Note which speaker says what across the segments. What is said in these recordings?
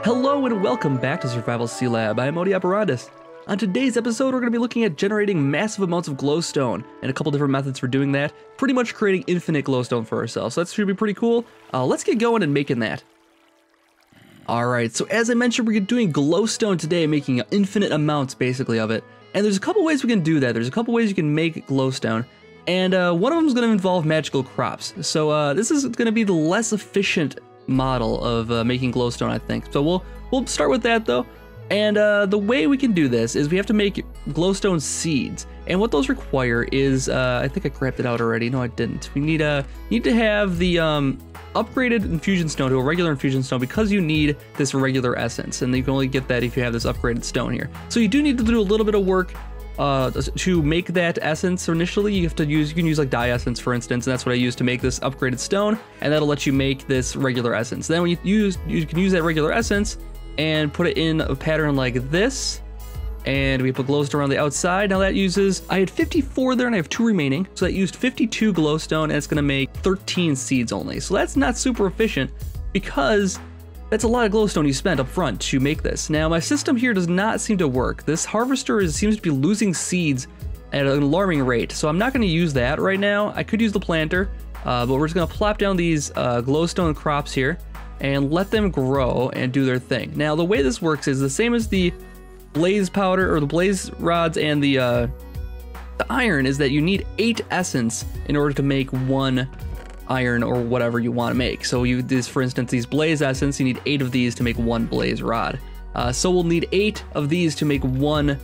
Speaker 1: Hello and welcome back to Survival Sealab. I am Operandus. On today's episode, we're going to be looking at generating massive amounts of glowstone and a couple different methods for doing that, pretty much creating infinite glowstone for ourselves. So that should be pretty cool. Let's get going and making that. Alright, so as I mentioned, we're doing glowstone today, making infinite amounts basically of it. And there's a couple ways we can do that. There's a couple ways you can make glowstone. And one of them is going to involve magical crops. So this is going to be the less efficient model of making glowstone, I think. So we'll start with that though. And the way we can do this is we have to make glowstone seeds. And what those require is, I think I grabbed it out already. No, I didn't. We need to have the upgraded infusion stone to a regular infusion stone because you need this regular essence. And you can only get that if you have this upgraded stone here. So you do need to do a little bit of work to make that essence. Initially you can use like dye essence, for instance, and that's what I use to make this upgraded stone, and that'll let you make this regular essence. Then when you can use that regular essence and put it in a pattern like this, and we put glowstone around the outside. Now that uses, I had 54 there and I have 2 remaining, so that used 52 glowstone, and it's going to make 13 seeds only. So that's not super efficient because that's a lot of glowstone you spent up front to make this. Now my system here does not seem to work. This harvester seems to be losing seeds at an alarming rate, so I'm not going to use that right now. I could use the planter, but we're just going to plop down these glowstone crops here and let them grow and do their thing. Now the way this works is the same as the blaze powder or the blaze rods and the iron, is that you need 8 essence in order to make 1 iron or whatever you want to make. So for instance, these blaze essence, you need 8 of these to make 1 blaze rod. So we'll need 8 of these to make 1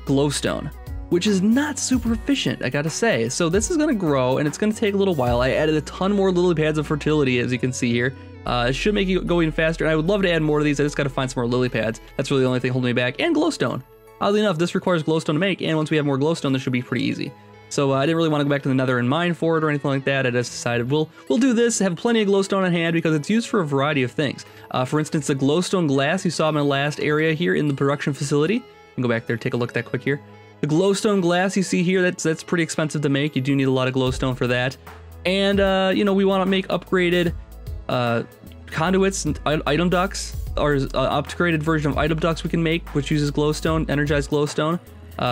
Speaker 1: glowstone, which is not super efficient, I gotta say. So this is gonna grow and it's gonna take a little while. I added a ton more lily pads of fertility, as you can see here. It should make it go even faster, and I would love to add more of these. I just gotta find some more lily pads. That's really the only thing holding me back. And glowstone. Oddly enough, this requires glowstone to make, and once we have more glowstone, this should be pretty easy. So I didn't really want to go back to the nether and mine for it or anything like that. I just decided we'll do this, have plenty of glowstone on hand because it's used for a variety of things. For instance, the glowstone glass you saw in my last area here in the production facility. You can go back there, take a look at that quick here. The glowstone glass you see here, that's pretty expensive to make. You do need a lot of glowstone for that. And you know, we want to make upgraded conduits and item ducts, or upgraded version of item ducts we can make, which uses glowstone, energized glowstone.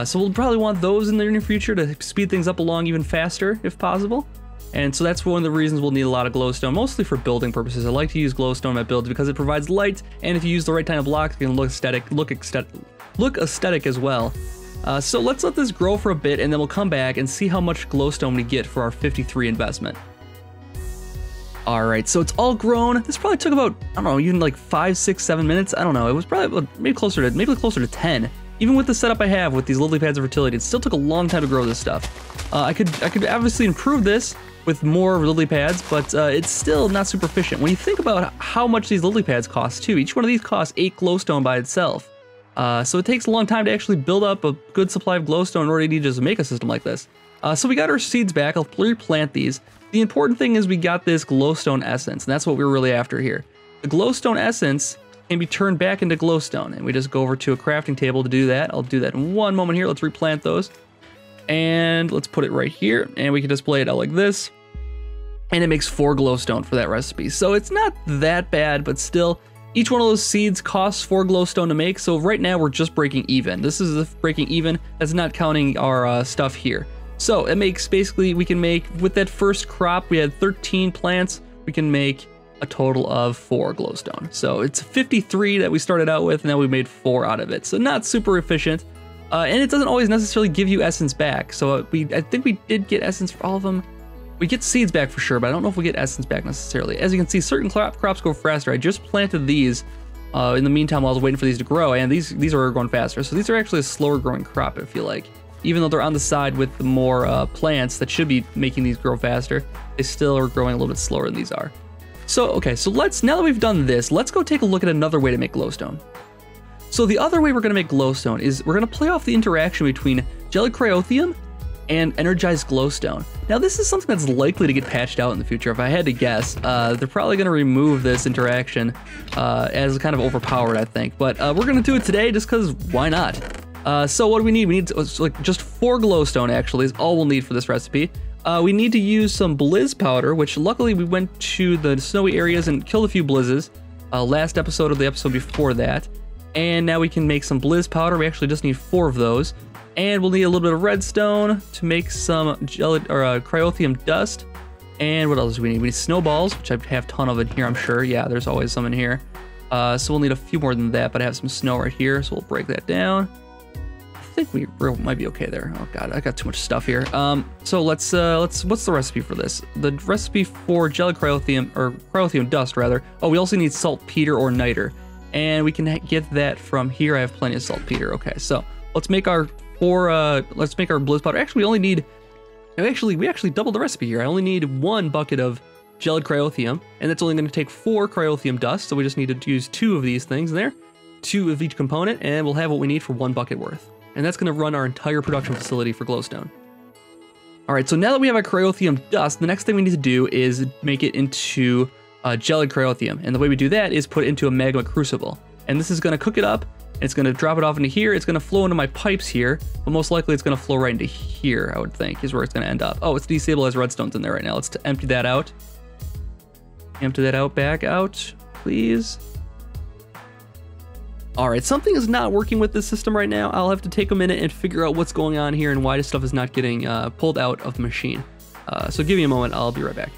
Speaker 1: So we'll probably want those in the near future to speed things up along even faster, if possible. And so that's one of the reasons we'll need a lot of glowstone, mostly for building purposes. I like to use glowstone in my builds because it provides light, and if you use the right kind of blocks, it can look aesthetic as well. So let's let this grow for a bit, and then we'll come back and see how much glowstone we get for our 53 investment. Alright, so it's all grown. This probably took about, I don't know, even like 5, 6, 7 minutes. I don't know. It was probably maybe closer to 10. Even with the setup I have with these lily pads of fertility, it still took a long time to grow this stuff. I could obviously improve this with more lily pads, but it's still not super efficient. When you think about how much these lily pads cost too, each one of these costs 8 glowstone by itself. So it takes a long time to actually build up a good supply of glowstone in order to just make a system like this. So we got our seeds back. I'll replant these. The important thing is we got this glowstone essence, and that's what we're really after here. The glowstone essence can be turned back into glowstone, and we just go over to a crafting table to do that. I'll do that in one moment here. Let's replant those, and let's put it right here, and we can display it out like this, and it makes 4 glowstone for that recipe. So it's not that bad, but still, each one of those seeds costs 4 glowstone to make. So right now we're just breaking even. This is the breaking even. That's not counting our stuff here. So it makes, basically, we can make, with that first crop, we had 13 plants, we can make a total of 4 glowstone. So it's 53 that we started out with, and now we made 4 out of it. So not super efficient, and it doesn't always necessarily give you essence back. So I think we did get essence for all of them. We get seeds back for sure, but I don't know if we get essence back necessarily. As you can see, certain crops go faster. I just planted these in the meantime while I was waiting for these to grow, and these are going faster. So these are actually a slower growing crop, I feel like. Even though they're on the side with more plants that should be making these grow faster, they still are growing a little bit slower than these are. So, okay, so now that we've done this, let's go take a look at another way to make glowstone. So the other way we're gonna make glowstone is we're gonna play off the interaction between jelly cryothium and energized glowstone. Now this is something that's likely to get patched out in the future. If I had to guess, they're probably gonna remove this interaction as kind of overpowered, I think. But we're gonna do it today just because why not? So what do we need? We need like just 4 glowstone actually is all we'll need for this recipe. We need to use some blizz powder, which luckily we went to the snowy areas and killed a few blizzes. last episode or the episode before that. And now we can make some blizz powder. We actually just need 4 of those. And we'll need a little bit of redstone to make some cryothium dust. And what else do we need? We need snowballs, which I have a ton of in here, I'm sure. Yeah, there's always some in here. So we'll need a few more than that, but I have some snow right here, so we'll break that down. I think we might be okay there. Oh god, I got too much stuff here. So let's what's the recipe for this? The recipe for jelly cryothium, or cryothium dust rather. Oh, we also need saltpeter or niter. And we can get that from here. I have plenty of saltpeter. Okay, so let's make our blizz powder. Actually, we only need, we actually doubled the recipe here. I only need 1 bucket of gelid cryothium, and that's only going to take 4 cryothium dust, so we just need to use 2 of these things there, 2 of each component, and we'll have what we need for 1 bucket worth. And that's going to run our entire production facility for glowstone. Alright, so now that we have our cryothium dust, the next thing we need to do is make it into gelid cryothium, and the way we do that is put it into a magma crucible. And this is going to cook it up, and it's going to drop it off into here. It's going to flow into my pipes here, but most likely it's going to flow right into here, I would think, is where it's going to end up. Oh, it's destabilized redstone's in there right now. Let's empty that out. Empty that out, back out, please. All right, something is not working with this system right now. I'll have to take a minute and figure out what's going on here and why this stuff is not getting pulled out of the machine. So give me a moment, I'll be right back.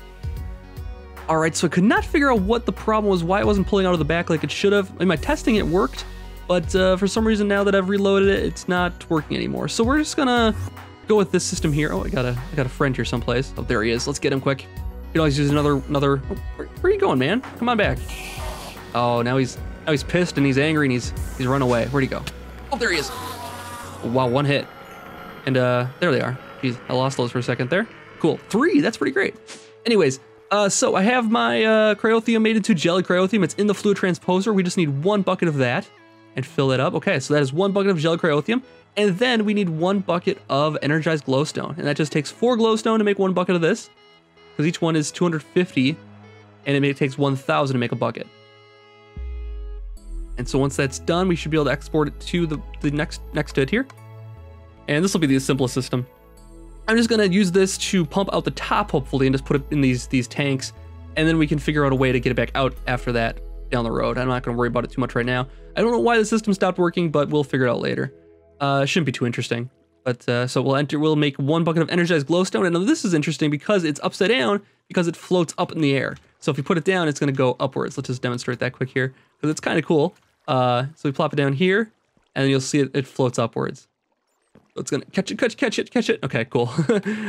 Speaker 1: All right, so I could not figure out what the problem was, why it wasn't pulling out of the back like it should have. In my testing, it worked, but for some reason now that I've reloaded it, it's not working anymore. So we're just gonna go with this system here. Oh, I got a friend here someplace. Oh, there he is. Let's get him quick. You can always use another. Oh, where are you going, man? Come on back. Oh, now he's pissed and he's angry and he's run away. Where'd he go? Oh, there he is. Oh, wow, 1 hit. And there they are. Jeez, I lost those for a second there. Cool. 3. That's pretty great. Anyways. So I have my cryothium made into jelly cryothium. It's in the fluid transposer. We just need 1 bucket of that and fill it up. Okay, so that is 1 bucket of jelly cryothium. And then we need 1 bucket of energized glowstone. And that just takes 4 glowstone to make 1 bucket of this. Because each one is 250. And it takes 1,000 to make a bucket. And so once that's done, we should be able to export it to the next to it here. And this will be the simplest system. I'm just gonna use this to pump out the top, hopefully, and just put it in these tanks, and then we can figure out a way to get it back out after that down the road. I'm not gonna worry about it too much right now. I don't know why the system stopped working, but we'll figure it out later. Shouldn't be too interesting. But so we'll make 1 bucket of energized glowstone, and this is interesting because it's upside down because it floats up in the air. So if you put it down, it's gonna go upwards. Let's just demonstrate that quick here because it's kind of cool. So we plop it down here, and then you'll see it floats upwards. It's gonna catch it. Okay, cool.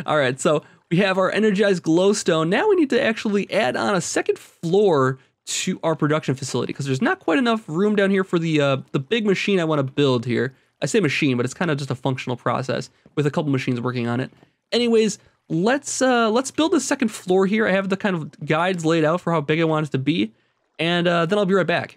Speaker 1: All right, so we have our energized glowstone. Now we need to actually add on a second floor to our production facility because there's not quite enough room down here for the big machine I want to build here. I say machine, but it's kind of just a functional process with a couple machines working on it. Anyways, let's build the second floor here. I have the kind of guides laid out for how big I want it to be, and then I'll be right back.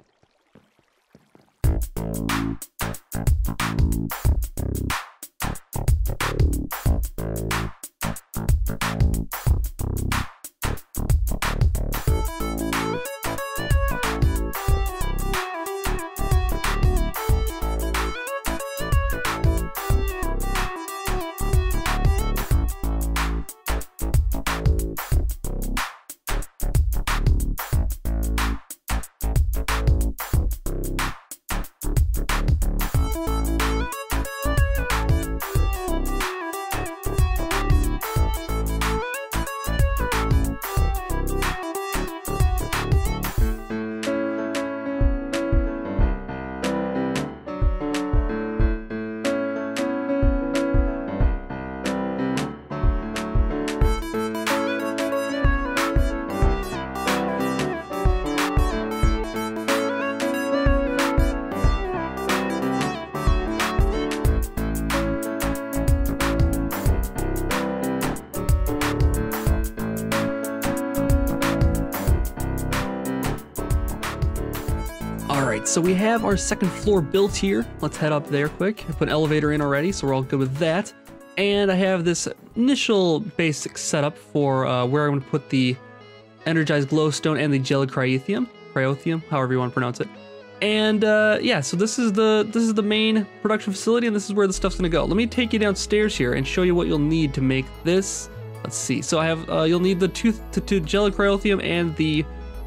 Speaker 1: So we have our second floor built here. Let's head up there quick. I put an elevator in already, so we're all good with that. And I have this initial basic setup for where I'm going to put the energized glowstone and the gelid cryothium, however you want to pronounce it. And yeah, so this is the main production facility, and this is where the stuff's going to go. Let me take you downstairs here and show you what you'll need to make this. Let's see. So I have you'll need the gelid cryothium and the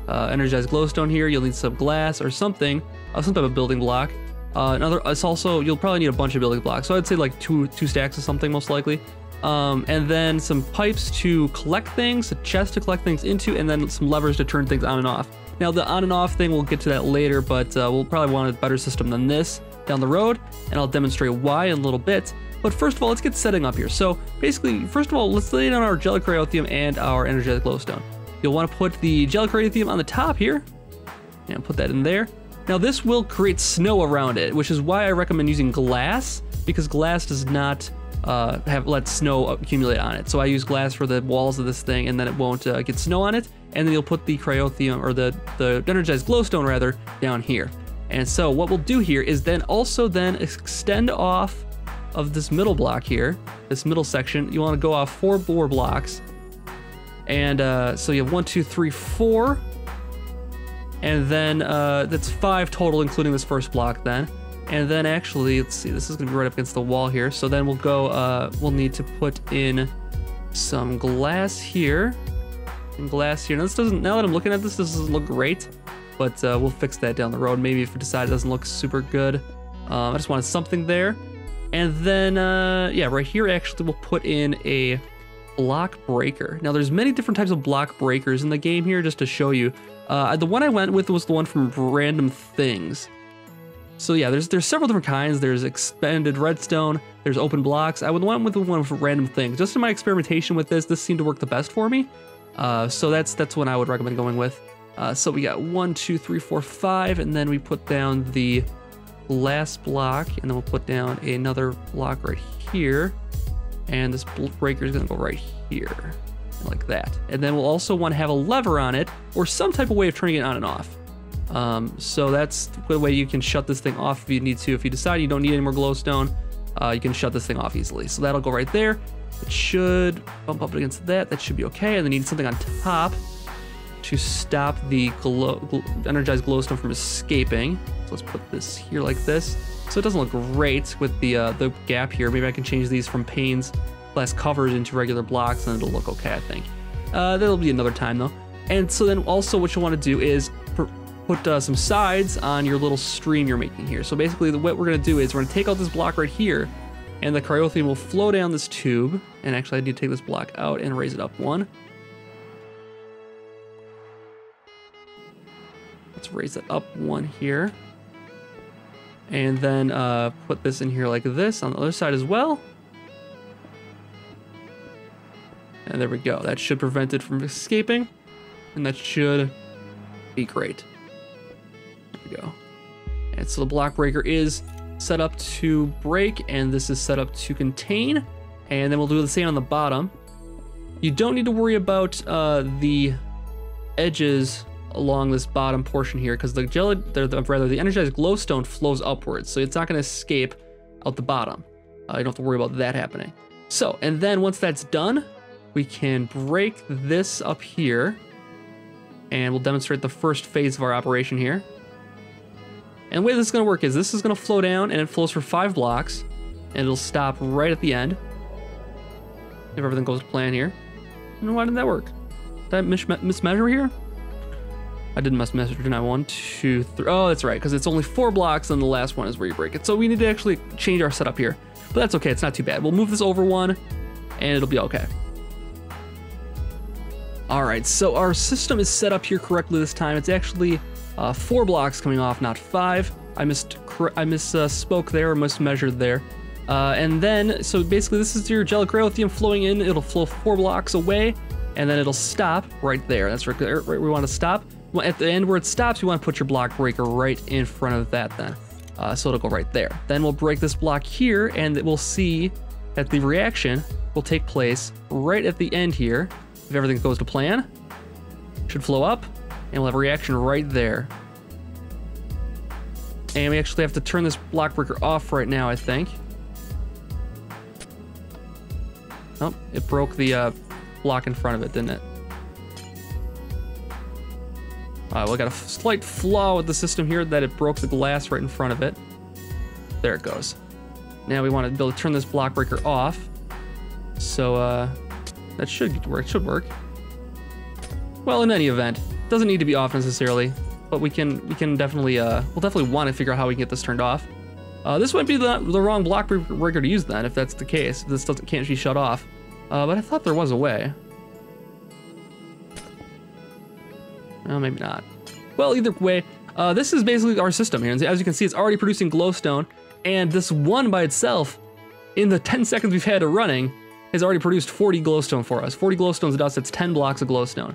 Speaker 1: energized glowstone here. You'll need some glass or something, some type of building block. It's also, you'll probably need a bunch of building blocks. So I'd say like two stacks of something most likely. And then some pipes to collect things, a chest to collect things into, and then some levers to turn things on and off. Now the on and off thing, we'll get to that later, but we'll probably want a better system than this down the road, and I'll demonstrate why in a little bit. But first of all, let's get setting up here. So basically, first of all, let's lay down our gelic cryothium and our energized glowstone. You'll want to put the gelic cryothium on the top here, and put that in there. Now this will create snow around it, which is why I recommend using glass, because glass does not let snow accumulate on it. So I use glass for the walls of this thing, and then it won't get snow on it. And then you'll put the cryothium, or the energized glowstone rather, down here. And so what we'll do here is then also extend off of this middle block here, this middle section. You want to go off 4 more blocks. And so you have 1, 2, 3, 4. And then that's 5 total, including this first block then. And then actually, let's see, this is gonna be right up against the wall here. So then we'll go, we'll need to put in some glass here and glass here. Now this doesn't, now that I'm looking at this doesn't look great, but we'll fix that down the road. Maybe if we decide it doesn't look super good. I just wanted something there. And then, yeah, right here, actually, we'll put in a block breaker. Now there's many different types of block breakers in the game here, just to show you. The one I went with was the one from Random Things. So yeah, there's several different kinds. There's expanded redstone, there's open blocks. I went with the one for Random Things. Just in my experimentation with this seemed to work the best for me. So that's what I would recommend going with. So we got 1, 2, 3, 4, 5, and then we put down the glass block, and then we'll put down another block right here. And this breaker is gonna go right here, like that. And then we'll also want to have a lever on it, or some type of way of turning it on and off. So that's the way you can shut this thing off if you need to. If you decide you don't need any more glowstone, you can shut this thing off easily. So that'll go right there. It should bump up against that. That should be okay. And then you need something on top to stop the energized glowstone from escaping. So let's put this here like this. So it doesn't look great with the gap here. Maybe I can change these from panes glass covers into regular blocks, and it'll look okay, I think. That'll be another time though. And so then also what you want to do is put some sides on your little stream you're making here. So basically what we're going to do is we're going to take out this block right here, and the cryothium will flow down this tube. And actually I need to take this block out and raise it up 1. Let's raise it up 1 here. And then put this in here like this on the other side as well. And there we go. That should prevent it from escaping. And that should be great. There we go. And so the block breaker is set up to break, and this is set up to contain. And then we'll do the same on the bottom. You don't need to worry about the edges along this bottom portion here, because the energized glowstone flows upwards, so it's not going to escape out the bottom. You don't have to worry about that happening. So, and then once that's done, we can break this up here, and we'll demonstrate the first phase of our operation here. And the way this is going to work is this is going to flow down, and it flows for 5 blocks, and it'll stop right at the end if everything goes to plan here. And why didn't that work? Did I mismeasure here? I didn't mismeasure, didn't I? 1, 2, 3. Oh, that's right, because it's only 4 blocks, and the last one is where you break it. So we need to actually change our setup here. But that's okay, it's not too bad. We'll move this over 1, and it'll be okay. All right, so our system is set up here correctly this time. It's actually 4 blocks coming off, not 5. I misspoke there, or mismeasured there. And then, so basically this is your gelic cryothium flowing in. It'll flow 4 blocks away, and then it'll stop right there. That's right where we want to stop. At the end where it stops, you want to put your block breaker right in front of that then. So it'll go right there. Then we'll break this block here, and we'll see that the reaction will take place right at the end here. If everything goes to plan, should flow up, and we'll have a reaction right there. And we actually have to turn this block breaker off right now, I think. Oh, it broke the block in front of it, didn't it? We got a slight flaw with the system here that it broke the glass right in front of it. There it goes. Now we want to be able to turn this block breaker off. So that should work. Well, in any event, Doesn't need to be off necessarily, but we can definitely, we'll definitely want to figure out how we can get this turned off. This might be the wrong block breaker to use then, if that's the case. If this can't be shut off. But I thought there was a way. Well, maybe not. Well, either way, this is basically our system here. And as you can see, it's already producing glowstone. And this one by itself, in the 10 seconds we've had it running, has already produced 40 glowstone for us. 40 glowstones to us, that's 10 blocks of glowstone.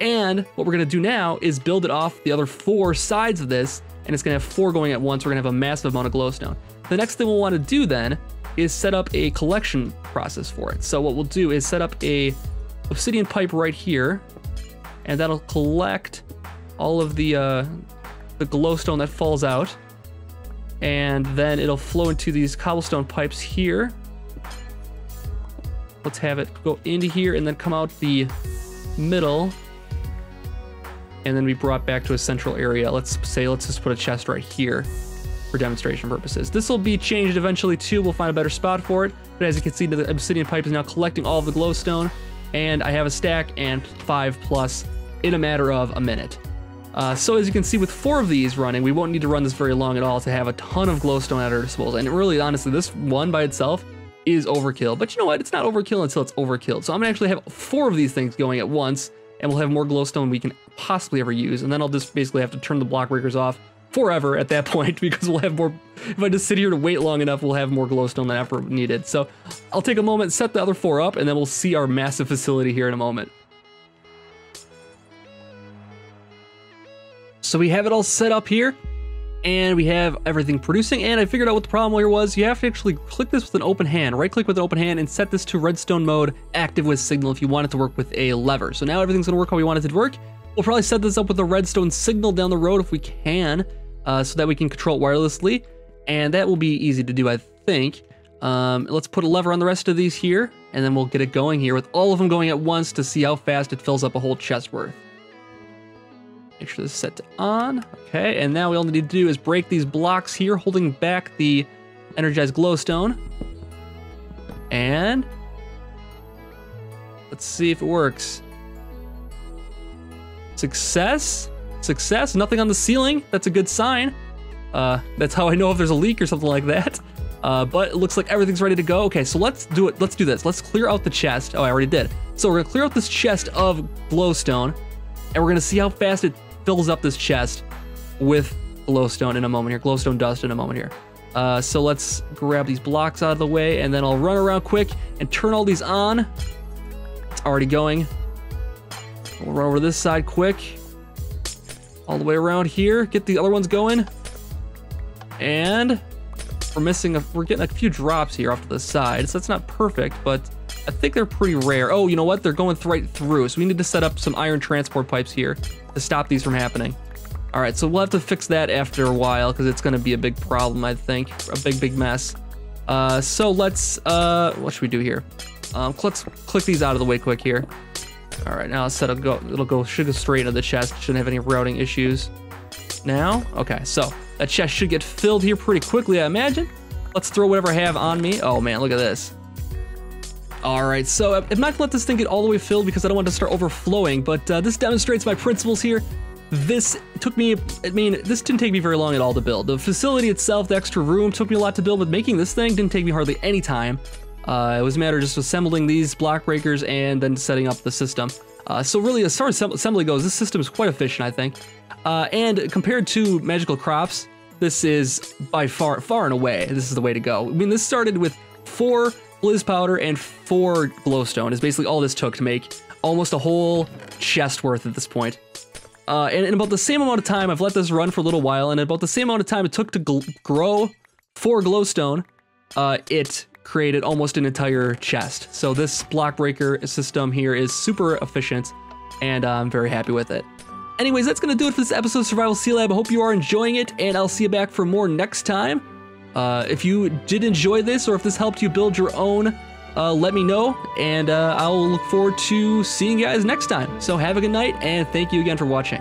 Speaker 1: And what we're gonna do now is build it off the other 4 sides of this, and it's gonna have 4 going at once. We're gonna have a massive amount of glowstone. The next thing we'll wanna do then is set up a collection process for it. So what we'll do is set up a obsidian pipe right here, and that'll collect all of the glowstone that falls out. And then it'll flow into these cobblestone pipes here. Let's have it go into here and then come out the middle. And then be brought back to a central area. Let's just put a chest right here for demonstration purposes. This will be changed eventually too. We'll find a better spot for it. But as you can see, the obsidian pipe is now collecting all of the glowstone. And I have a stack and 5+ in a matter of a minute. So as you can see, with 4 of these running, we won't need to run this very long at all to have a ton of glowstone at our disposal. And really, honestly, this one by itself is overkill. But you know what? It's not overkill until it's overkill. So I'm gonna actually have 4 of these things going at once, and we'll have more glowstone we can possibly ever use. And then I'll just basically have to turn the block breakers off forever at that point, because we'll have more. If I just sit here to wait long enough, we'll have more glowstone than ever needed. So I'll take a moment, set the other 4 up, and then we'll see our massive facility here in a moment. So we have it all set up here, and we have everything producing, and I figured out what the problem here was. You have to actually click this with an open hand, right click with an open hand, and set this to redstone mode, active with signal if you want it to work with a lever. So now everything's gonna work how we want it to work. We'll probably set this up with a redstone signal down the road if we can, so that we can control it wirelessly, and that will be easy to do, I think. Let's put a lever on the rest of these here, and then we'll get it going here with all of them going at once to see how fast it fills up a whole chest worth. Make sure this is set to on. Okay, and now all we need to do is break these blocks here, holding back the energized glowstone. And let's see if it works. Success. Success. Nothing on the ceiling. That's a good sign. That's how I know if there's a leak or something like that. But it looks like everything's ready to go. Okay, so let's do it. Let's do this. Let's clear out the chest. Oh, I already did. So we're gonna clear out this chest of glowstone, and we're gonna see how fast it fills up this chest with glowstone in a moment here, glowstone dust in a moment here. So let's grab these blocks out of the way, and then I'll run around quick and turn all these on. It's already going. We'll run over this side quick, all the way around here, get the other ones going. And we're getting a few drops here off to the side, so that's not perfect, but I think they're pretty rare. Oh, you know what? They're going right through, so we need to set up some iron transport pipes here to stop these from happening. All right, so we'll have to fix that after a while, because it's going to be a big problem, I think. A big mess. So let's, what should we do here? Let's click these out of the way quick here. All right, now should go straight into the chest. Shouldn't have any routing issues. Now, okay, so that chest should get filled here pretty quickly, I imagine. Let's throw whatever I have on me. Oh man, look at this. All right, so I'm not gonna let this thing get all the way filled because I don't want to start overflowing, but this demonstrates my principles here. This didn't take me very long at all to build. The facility itself, the extra room, took me a lot to build, but making this thing didn't take me hardly any time. It was a matter of just assembling these block breakers and then setting up the system. So really, as far as assembly goes, this system is quite efficient, I think. And compared to magical crops, this is by far and away, this is the way to go. I mean, this started with 4 blizz powder and 4 glowstone is basically all this took to make almost a whole chest worth at this point. And in about the same amount of time, I've let this run for a little while, and about the same amount of time it took to grow 4 glowstone, it created almost an entire chest. So this block breaker system here is super efficient, and I'm very happy with it. Anyways, that's gonna do it for this episode of Survival Sealab. I hope you are enjoying it, and I'll see you back for more next time. If you did enjoy this, or if this helped you build your own, let me know, and I'll look forward to seeing you guys next time. So have a good night, and thank you again for watching.